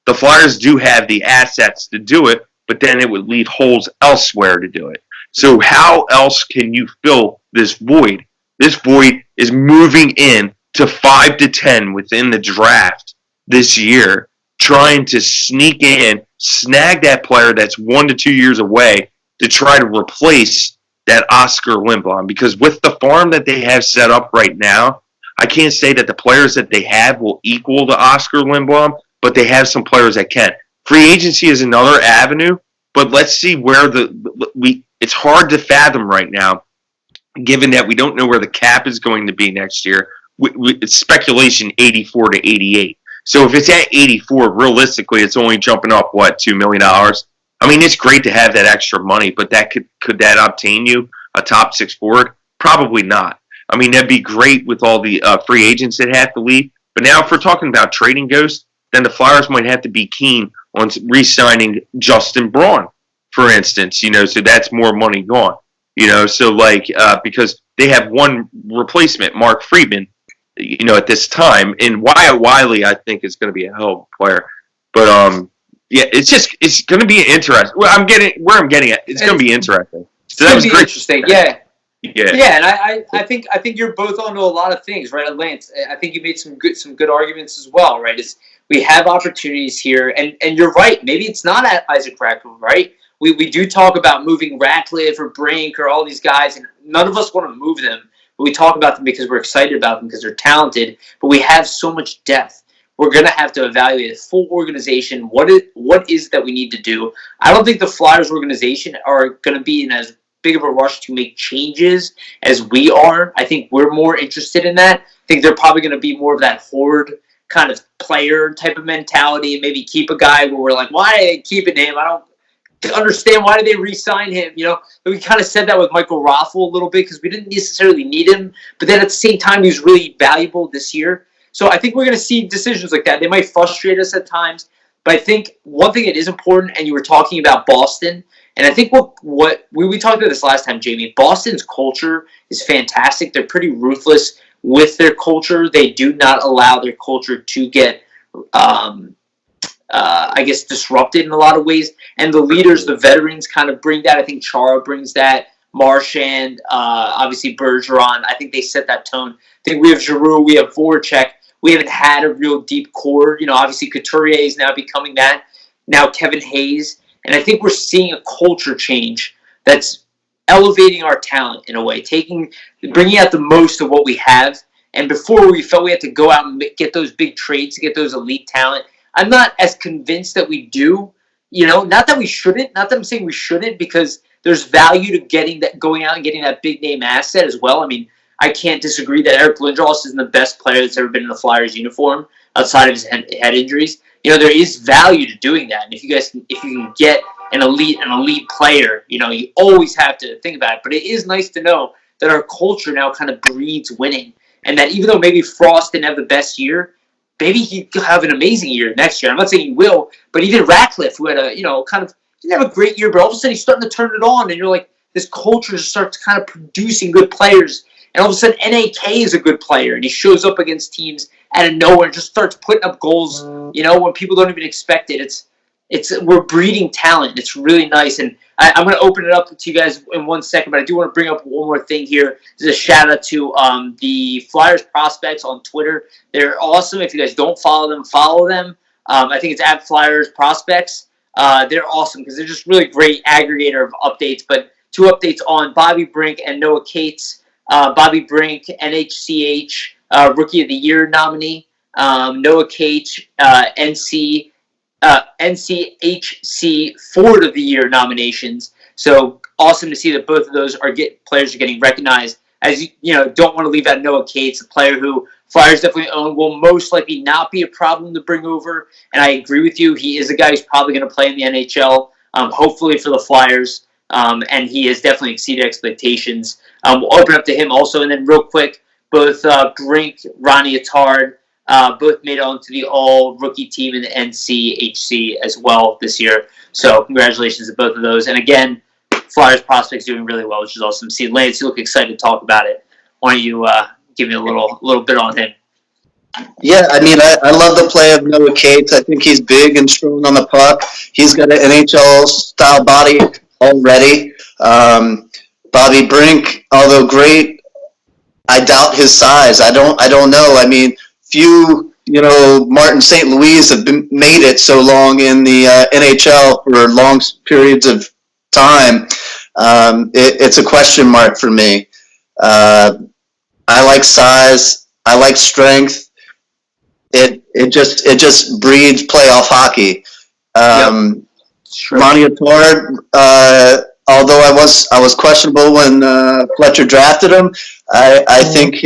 The Flyers do have the assets to do it, but then it would leave holes elsewhere to do it. So how else can you fill this void? This void is moving in to 5 to 10 within the draft this year, trying to sneak in, snag that player that's 1 to 2 years away to try to replace that Oscar Lindblom. Because with the farm that they have set up right now, I can't say that the players that they have will equal the Oscar Lindblom, but they have some players that can. Free agency is another avenue, but let's see where it's hard to fathom right now, given that we don't know where the cap is going to be next year. It's speculation 84 to 88. So if it's at 84, realistically, it's only jumping up, $2 million? I mean, it's great to have that extra money, but could that obtain you a top 6 forward? Probably not. I mean, that'd be great with all the free agents that have to leave. But now if we're talking about trading ghosts, then the Flyers might have to be keen on re-signing Justin Braun, for instance, so that's more money gone, so because they have one replacement, Mark Friedman, at this time, and Wyatt Wiley, I think, is going to be a hell of a player, but it's going to be interesting. I'm getting at, it's going to be interesting. So that was great. Interesting, yeah. Yeah, and I think you're both onto a lot of things, right, Lance? I think you made some good arguments as well, right? We have opportunities here, and you're right. Maybe it's not at Isaac Ratcliffe, right? We do talk about moving Ratcliffe or Brink or all these guys, and none of us want to move them. But we talk about them because we're excited about them because they're talented. But we have so much depth. We're going to have to evaluate a full organization. What is that we need to do? I don't think the Flyers organization are going to be in as big of a rush to make changes as we are. I think we're more interested in that. I think they're probably going to be more of that horde kind of player type of mentality, and maybe keep a guy where we're like, why are they keeping him? I don't understand, why did they re-sign him? We kind of said that with Michael Raffl a little bit because we didn't necessarily need him, but then at the same time, he was really valuable this year. So I think we're going to see decisions like that. They might frustrate us at times, but I think one thing that is important, and you were talking about Boston, and I think what we talked about this last time, Jamie, Boston's culture is fantastic. They're pretty ruthless with their culture. They do not allow their culture to get I guess, disrupted in a lot of ways. And the leaders, the veterans, kind of bring that. I think Chara brings that. Marchand, obviously Bergeron. I think they set that tone. I think we have Giroux, we have Voracek. We haven't had a real deep core. Obviously Couturier is now becoming that. Now Kevin Hayes. And I think we're seeing a culture change that's elevating our talent in a way, bringing out the most of what we have. And before we felt we had to go out and get those big trades to get those elite talent. I'm not as convinced that we do. Not that we shouldn't. Not that I'm saying we shouldn't, because there's value to going out and getting that big name asset as well. I mean, I can't disagree that Eric Lindros isn't the best player that's ever been in the Flyers uniform outside of his head injuries. There is value to doing that. And if you can get an elite player, you always have to think about it. But it is nice to know that our culture now kind of breeds winning, and that even though maybe Frost didn't have the best year, maybe he'll have an amazing year next year. I'm not saying he will, but even Ratcliffe, who had didn't have a great year, but all of a sudden he's starting to turn it on, and you're like, this culture starts kind of producing good players, and all of a sudden NAK is a good player, and he shows up against teams out of nowhere and just starts putting up goals, when people don't even expect it. We're breeding talent. It's really nice, and I'm going to open it up to you guys in 1 second, but I do want to bring up one more thing here. This is a shout out to the Flyers prospects on Twitter. They're awesome. If you guys don't follow them, follow them. I think it's at Flyers prospects. They're awesome because they're just really great aggregator of updates. But 2 updates on Bobby Brink and Noah Cates. Bobby Brink, NHCH Rookie of the Year nominee. Noah Cates, NCHC Forward of the Year nominations. So awesome to see that both of those players are getting recognized. As don't want to leave out Noah Cates, a player who Flyers definitely own, will most likely not be a problem to bring over. And I agree with you. He is a guy who's probably going to play in the NHL, hopefully for the Flyers. And he has definitely exceeded expectations. We'll open up to him also. And then real quick, both Brink, Ronnie Attard, both made it onto the all-rookie team in the NCHC as well this year. So congratulations to both of those. And again, Flyers prospects doing really well, which is awesome to see. Lance, you look excited to talk about it. Why don't you give me a little bit on him? Yeah, I mean, I love the play of Noah Cates. I think he's big and strong on the puck. He's got an NHL-style body already. Bobby Brink, although great, I doubt his size. I don't know. I mean, few, Martin St. Louis have made it so long in the NHL for long periods of time. It's a question mark for me. I like size. I like strength. It just breeds playoff hockey. Sure. Ronnie Attard, although I was questionable when Fletcher drafted him, I think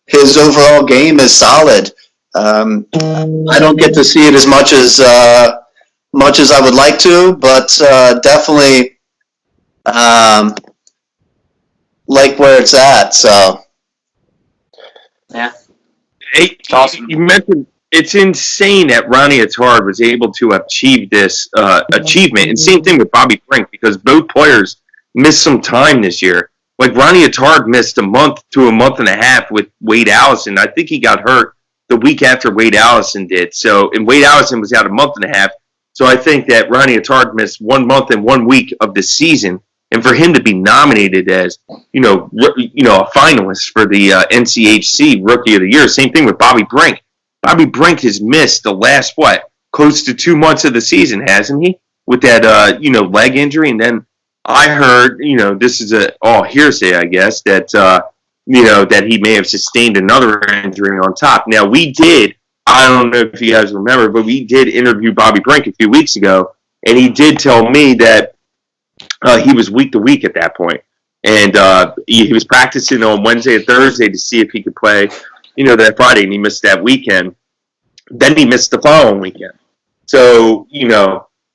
his overall game is solid. I don't get to see it as much as I would like to, but definitely like where it's at. So yeah, it's awesome. You mentioned it's insane that Ronnie Attard was able to achieve this achievement, and same thing with Bobby Brink, because both players missed some time this year. Like Ronnie Attard missed a month to a month and a half with Wade Allison. I think he got hurt the week after Wade Allison did. And Wade Allison was out a month and a half. So I think that Ronnie Attard missed 1 month and 1 week of the season, and for him to be nominated as a finalist for the NCHC Rookie of the Year. Same thing with Bobby Brink. Bobby Brink has missed the last close to 2 months of the season, hasn't he? With that leg injury, and then I heard this is all hearsay, I guess, that that he may have sustained another injury on top. Now I don't know if you guys remember, but we did interview Bobby Brink a few weeks ago, and he did tell me that he was week to week at that point. And he was practicing on Wednesday and Thursday to see if he could play, that Friday, and he missed that weekend. Then he missed the following weekend. So,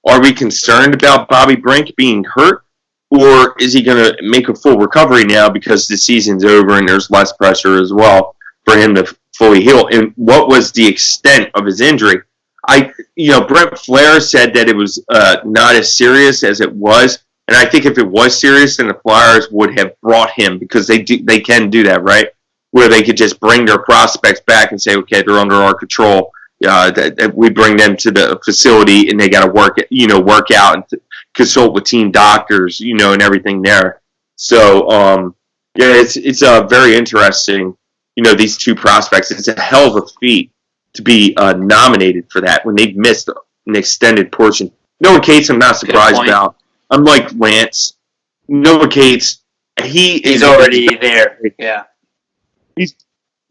are we concerned about Bobby Brink being hurt? Or is he going to make a full recovery now because the season's over and there's less pressure as well for him to fully heal? And what was the extent of his injury? Brent Flair said that it was not as serious as it was. And I think if it was serious, then the Flyers would have brought him, because they can do that, right? Where they could just bring their prospects back and say, okay, they're under our control, that we bring them to the facility and they got to work out and consult with team doctors, and everything there. So, it's very interesting. These two prospects. It's a hell of a feat to be nominated for that when they've missed an extended portion. Noah Cates, I'm not surprised about. Unlike Lance, Noah Cates, he's already there. Yeah. He's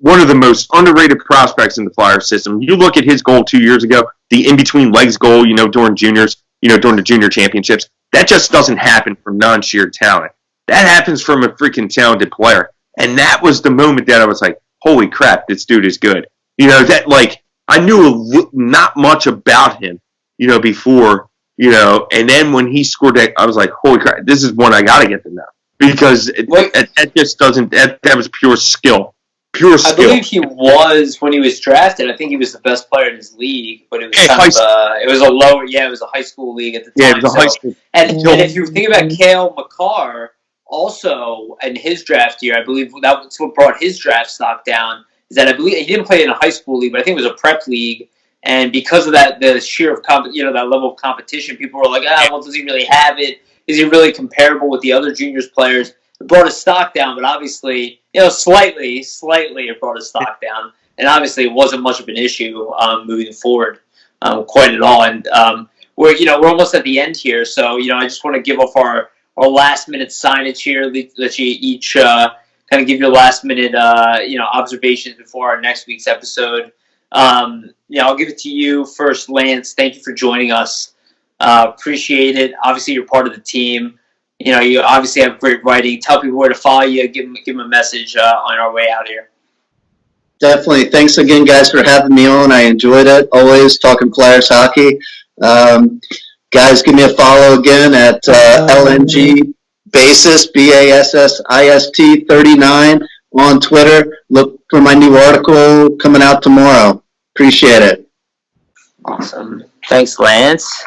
one of the most underrated prospects in the Flyer system. You look at his goal 2 years ago, the in-between legs goal, during juniors, during the junior championships. That just doesn't happen from non-sheer talent. That happens from a freaking talented player. And that was the moment that I was like, holy crap, this dude is good. I knew not much about him, before, and then when he scored that, I was like, holy crap, this is one I got to get to know. Because that just doesn't, that was pure skill. I believe he was, when he was drafted, I think he was the best player in his league, but it was it was a lower, it was a high school league at the time. Yeah, it was a high school. And if you think about Cale Makar, also in his draft year, I believe that's what brought his draft stock down, is that I believe he didn't play in a high school league, but I think it was a prep league, and because of that, the sheer of that level of competition, people were like, well, does he really have it? Is he really comparable with the other juniors players? It brought his stock down, but obviously, slightly it brought his stock down, and obviously it wasn't much of an issue moving forward, quite at all. And we're almost at the end here, so I just want to give off our last minute signage here. Let you each kind of give your last minute observations before our next week's episode. I'll give it to you first, Lance. Thank you for joining us. Appreciate it. Obviously, you're part of the team. You obviously have great writing. Tell people where to follow you. Give them a message on our way out here. Definitely. Thanks again, guys, for having me on. I enjoyed it. Always talking Flyers hockey. Guys, give me a follow again at LNG Bassist, BASSIST 39 on Twitter. Look for my new article coming out tomorrow. Appreciate it. Awesome. Thanks, Lance.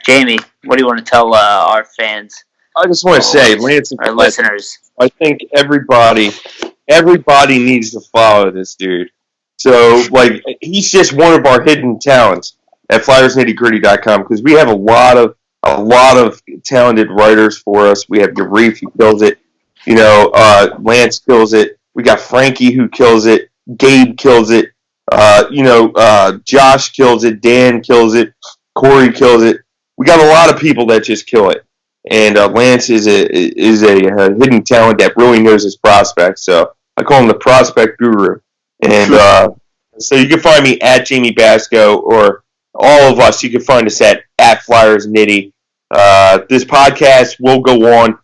Jamey, what do you want to tell our fans? I just want to say, Lance, our listeners. I think everybody needs to follow this dude. So, he's just one of our hidden talents at FlyersNittyGritty.com, because we have a lot of talented writers for us. We have Yariv, who kills it. Lance kills it. We got Frankie, who kills it. Gabe kills it. Josh kills it. Dan kills it. Corey kills it. We got a lot of people that just kill it. And Lance is a hidden talent that really knows his prospects. So I call him the prospect guru. And so you can find me at Jamey Baskow, or all of us. You can find us at Flyers Nitty. This podcast will go on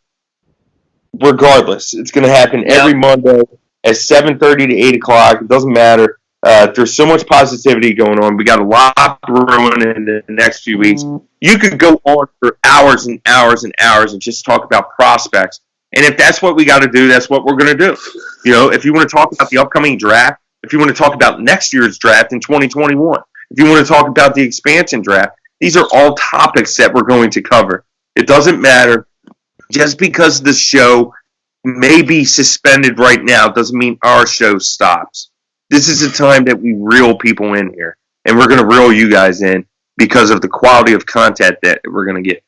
regardless. It's going to happen every Monday at 7:30 to 8 o'clock. It doesn't matter. There's so much positivity going on. We got a lot brewing in the next few weeks. You could go on for hours and hours and hours and just talk about prospects. And if that's what we got to do, that's what we're going to do. If you want to talk about the upcoming draft, if you want to talk about next year's draft in 2021, if you want to talk about the expansion draft, these are all topics that we're going to cover. It doesn't matter. Just because the show may be suspended right now doesn't mean our show stops. This is the time that we reel people in here, and we're going to reel you guys in because of the quality of content that we're going to get.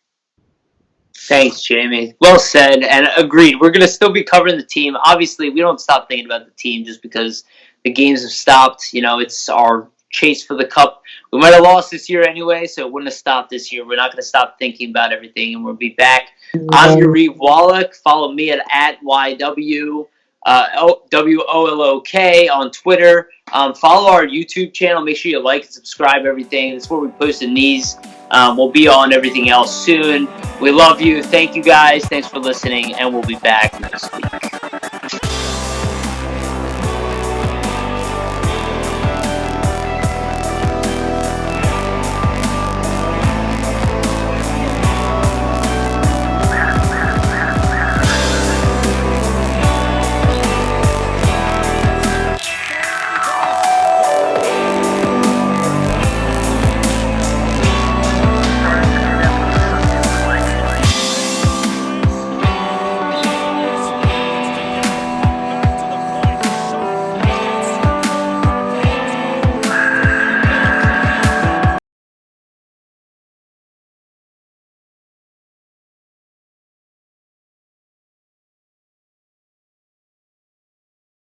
Thanks, Jamey. Well said, and agreed. We're going to still be covering the team. Obviously, we don't stop thinking about the team just because the games have stopped. It's our chase for the cup. We might have lost this year anyway, so it wouldn't have stopped this year. We're not going to stop thinking about everything, and we'll be back. I'm Yariv Wolok. Follow me at YW. WOLOK on Twitter. Follow our YouTube channel. Make sure you like and subscribe everything. That's where we post in these. We'll be on everything else soon. We love you. Thank you guys. Thanks for listening, and we'll be back next week.